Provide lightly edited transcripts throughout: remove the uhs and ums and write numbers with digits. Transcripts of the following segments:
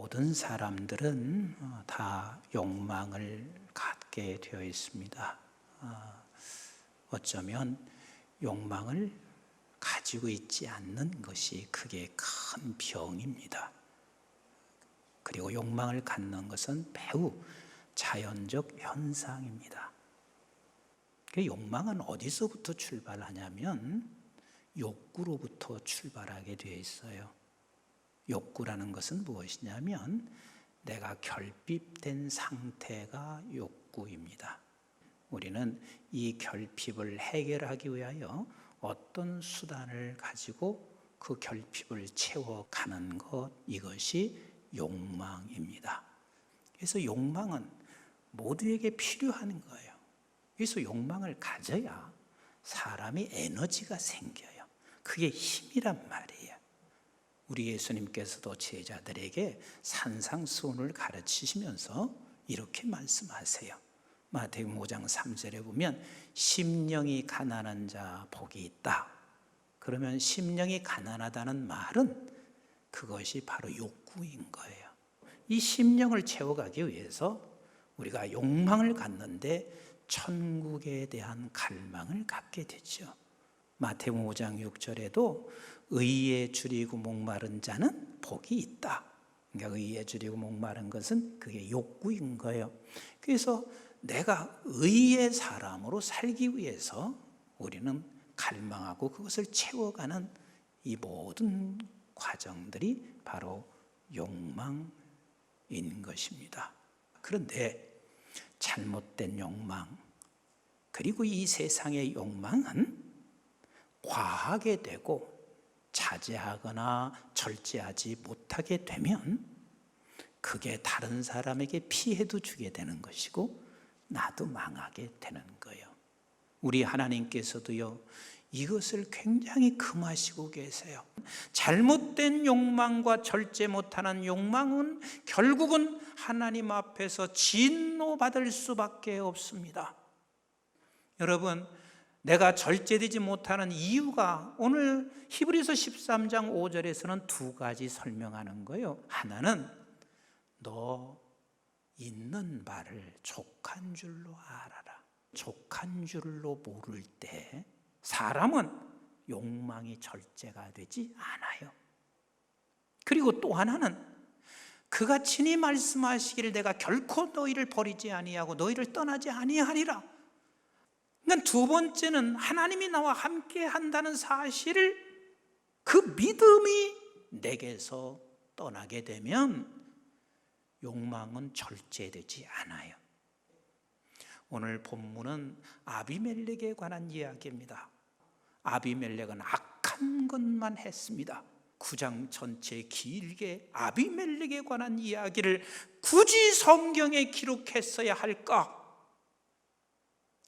모든 사람들은 다 욕망을 갖게 되어 있습니다. 어쩌면 욕망을 가지고 있지 않는 것이 그게 큰 병입니다. 그리고 욕망을 갖는 것은 매우 자연적 현상입니다. 그 욕망은 어디서부터 출발하냐면 욕구로부터 출발하게 되어 있어요. 욕구라는 것은 무엇이냐면 내가 결핍된 상태가 욕구입니다. 우리는 이 결핍을 해결하기 위하여 어떤 수단을 가지고 그 결핍을 채워가는 것, 이것이 욕망입니다. 그래서 욕망은 모두에게 필요한 거예요. 그래서 욕망을 가져야 사람이 에너지가 생겨요. 그게 힘이란 말이에요. 우리 예수님께서도 제자들에게 산상수훈을 가르치시면서 이렇게 말씀하세요. 마태복음 5장 3절에 보면 심령이 가난한 자 복이 있다. 그러면 심령이 가난하다는 말은 그것이 바로 욕구인 거예요. 이 심령을 채워가기 위해서 우리가 욕망을 갖는데 천국에 대한 갈망을 갖게 되죠. 마태복음 5장 6절에도 의에 줄이고 목마른 자는 복이 있다. 그러니까 의에 줄이고 목마른 것은 그게 욕구인 거예요. 그래서 내가 의의 사람으로 살기 위해서 우리는 갈망하고 그것을 채워가는 이 모든 과정들이 바로 욕망인 것입니다. 그런데 잘못된 욕망, 그리고 이 세상의 욕망은 과하게 되고 자제하거나 절제하지 못하게 되면 그게 다른 사람에게 피해도 주게 되는 것이고 나도 망하게 되는 거예요. 우리 하나님께서도요, 이것을 굉장히 금하시고 계세요. 잘못된 욕망과 절제 못하는 욕망은 결국은 하나님 앞에서 진노받을 수밖에 없습니다. 여러분, 내가 절제되지 못하는 이유가 오늘 히브리서 13장 5절에서는 두 가지 설명하는 거예요. 하나는 너 있는 바를 족한 줄로 알아라. 족한 줄로 모를 때 사람은 욕망이 절제가 되지 않아요. 그리고 또 하나는 그가 친히 말씀하시기를 내가 결코 너희를 버리지 아니하고 너희를 떠나지 아니하리라. 그러니까 두 번째는 하나님이 나와 함께 한다는 사실을, 그 믿음이 내게서 떠나게 되면 욕망은 절제되지 않아요. 오늘 본문은 아비멜렉에 관한 이야기입니다. 아비멜렉은 악한 것만 했습니다. 9장 전체 길게 아비멜렉에 관한 이야기를 굳이 성경에 기록했어야 할까?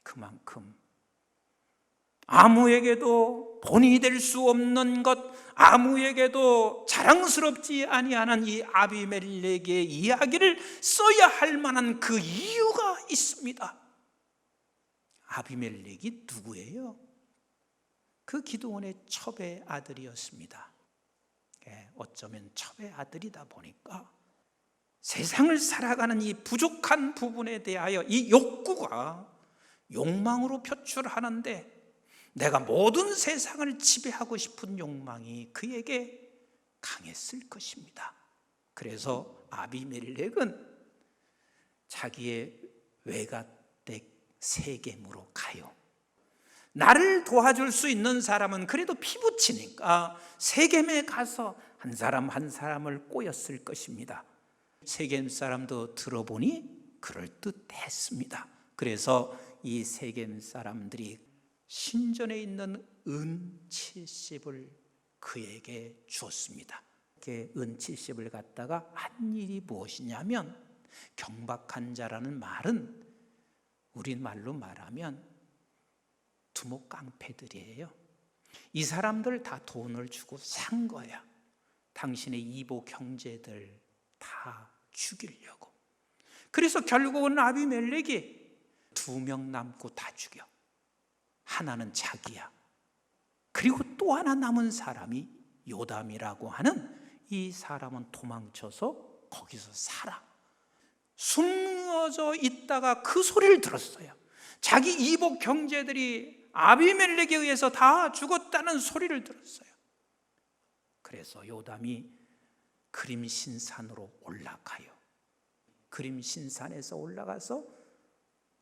그만큼 아무에게도 본이 될 수 없는 것, 아무에게도 자랑스럽지 아니하는 이 아비멜렉의 이야기를 써야 할 만한 그 이유가 있습니다. 아비멜렉이 누구예요? 그 기드온의 첩의 아들이었습니다. 어쩌면 첩의 아들이다 보니까 세상을 살아가는 이 부족한 부분에 대하여 이 욕구가 욕망으로 표출하는데 내가 모든 세상을 지배하고 싶은 욕망이 그에게 강했을 것입니다. 그래서 아비멜렉은 자기의 외가댁 세겜으로 가요. 나를 도와줄 수 있는 사람은 그래도 피부치니까 세겜에 가서 한 사람 한 사람을 꼬였을 것입니다. 세겜 사람도 들어보니 그럴듯했습니다. 그래서 이 세겜 사람들이 신전에 있는 은 70을 그에게 주었습니다. 은 70을 갖다가 한 일이 무엇이냐면, 경박한 자라는 말은 우리말로 말하면 두목깡패들이에요. 이 사람들 다 돈을 주고 산 거야. 당신의 이복 형제들 다 죽이려고. 그래서 결국은 아비멜렉이 2명 남고 다 죽여. 하나는 자기야. 그리고 또 하나 남은 사람이 요담이라고 하는 이 사람은 도망쳐서 거기서 살아. 숨어져 있다가 그 소리를 들었어요. 자기 이복 형제들이 아비멜렉에 의해서 다 죽었다는 소리를 들었어요. 그래서 요담이 그림신산으로 올라가요. 그림신산에서 올라가서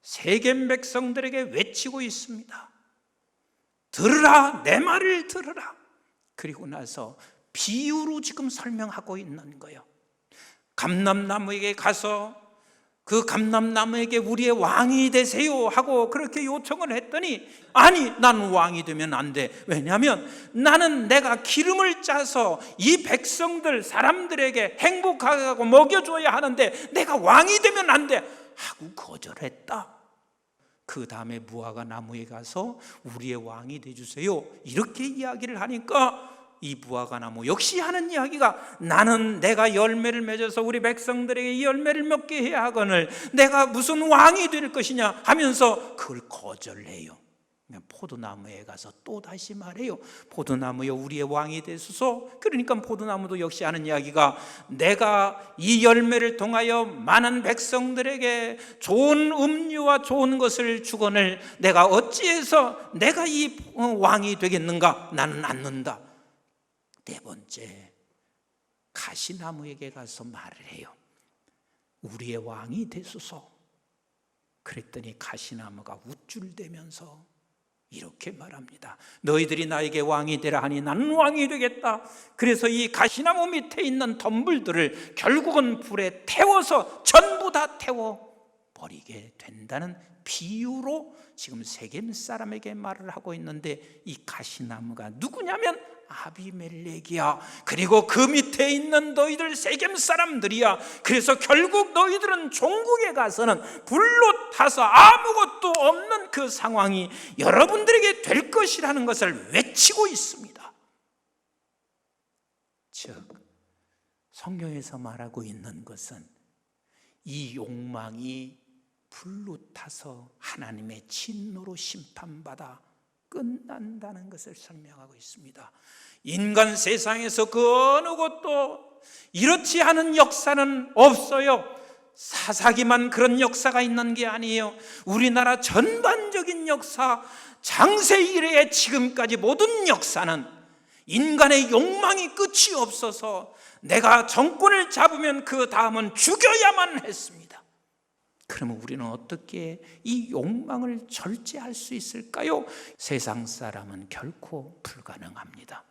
세겜 백성들에게 외치고 있습니다. 들으라, 내 말을 들으라. 그리고 나서 비유로 지금 설명하고 있는 거예요. 감람나무에게 가서 그 감람나무에게 우리의 왕이 되세요 하고 그렇게 요청을 했더니, 아니, 나는 왕이 되면 안 돼. 왜냐하면 나는 내가 기름을 짜서 이 백성들 사람들에게 행복하게 하고 먹여줘야 하는데 내가 왕이 되면 안 돼 하고 거절했다. 그 다음에 무화과 나무에 가서 우리의 왕이 되주세요 이렇게 이야기를 하니까 이 무화과 나무 역시 하는 이야기가, 나는 내가 열매를 맺어서 우리 백성들에게 이 열매를 먹게 해야 하거늘 내가 무슨 왕이 될 것이냐 하면서 그걸 거절해요. 포도나무에 가서 또 다시 말해요. 포도나무여, 우리의 왕이 되소서. 그러니까 포도나무도 역시 하는 이야기가, 내가 이 열매를 통하여 많은 백성들에게 좋은 음료와 좋은 것을 주거늘 내가 어찌해서 내가 이 왕이 되겠는가? 나는 않는다. 네 번째, 가시나무에게 가서 말을 해요. 우리의 왕이 되소서. 그랬더니 가시나무가 우쭐대면서 이렇게 말합니다. 너희들이 나에게 왕이 되라 하니 나는 왕이 되겠다. 그래서 이 가시나무 밑에 있는 덤불들을 결국은 불에 태워서 전부 다 태워버리게 된다는 비유로 지금 세겜 사람에게 말을 하고 있는데, 이 가시나무가 누구냐면 아비멜렉이야. 그리고 그 밑에 있는 너희들 세겜 사람들이야. 그래서 결국 너희들은 종국에 가서는 불로 타서 아무것도 없는 그 상황이 여러분들에게 될 것이라는 것을 외치고 있습니다. 즉, 성경에서 말하고 있는 것은 이 욕망이 불로 타서 하나님의 진노로 심판받아 끝난다는 것을 설명하고 있습니다. 인간 세상에서 그 어느 것도 이렇지 않은 역사는 없어요. 사사기만 그런 역사가 있는 게 아니에요. 우리나라 전반적인 역사, 장세 이래의 지금까지 모든 역사는 인간의 욕망이 끝이 없어서 내가 정권을 잡으면 그 다음은 죽여야만 했습니다. 그러면 우리는 어떻게 이 욕망을 절제할 수 있을까요? 세상 사람은 결코 불가능합니다.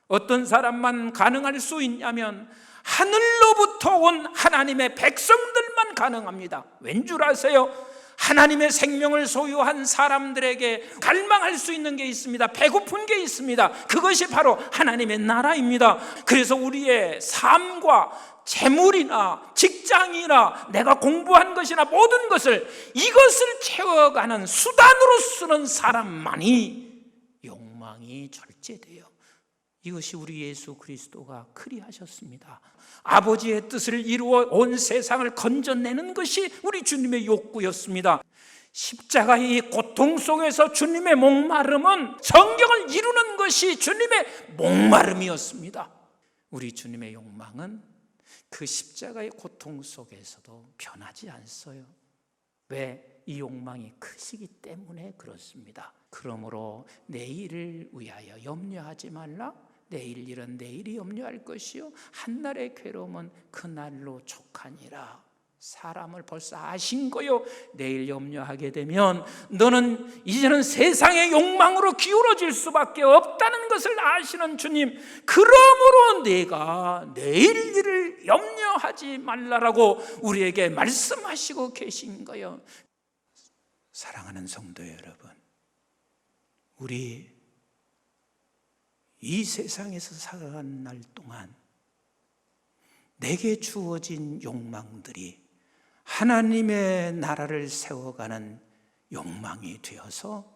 어떤 사람만 가능할 수 있냐면 하늘로부터 온 하나님의 백성들만 가능합니다. 왠 줄 아세요? 하나님의 생명을 소유한 사람들에게 갈망할 수 있는 게 있습니다. 배고픈 게 있습니다. 그것이 바로 하나님의 나라입니다. 그래서 우리의 삶과 재물이나 직장이나 내가 공부한 것이나 모든 것을, 이것을 채워가는 수단으로 쓰는 사람만이 욕망이 절제돼요. 이것이 우리 예수 그리스도가 그리하셨습니다. 아버지의 뜻을 이루어 온 세상을 건져내는 것이 우리 주님의 욕구였습니다. 십자가의 고통 속에서 주님의 목마름은 성경을 이루는 것이 주님의 목마름이었습니다. 우리 주님의 욕망은 그 십자가의 고통 속에서도 변하지 않았어요. 왜? 이 욕망이 크시기 때문에 그렇습니다. 그러므로 내일을 위하여 염려하지 말라. 내일 일은 내일이 염려할 것이요 한날의 괴로움은 그날로 족하니라. 사람을 벌써 아신 거요. 내일 염려하게 되면 너는 이제는 세상의 욕망으로 기울어질 수밖에 없다는 것을 아시는 주님, 그러므로 내가 내일 일을 염려하지 말라라고 우리에게 말씀하시고 계신 거예요. 사랑하는 성도 여러분, 우리 이 세상에서 살아가는 날 동안 내게 주어진 욕망들이 하나님의 나라를 세워가는 욕망이 되어서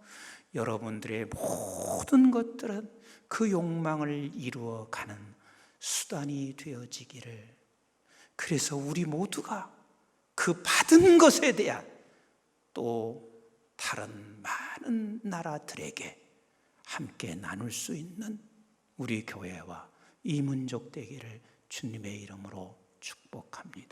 여러분들의 모든 것들은 그 욕망을 이루어가는 수단이 되어지기를, 그래서 우리 모두가 그 받은 것에 대한 또 다른 많은 나라들에게 함께 나눌 수 있는 우리 교회와 이민족 되기를 주님의 이름으로 축복합니다.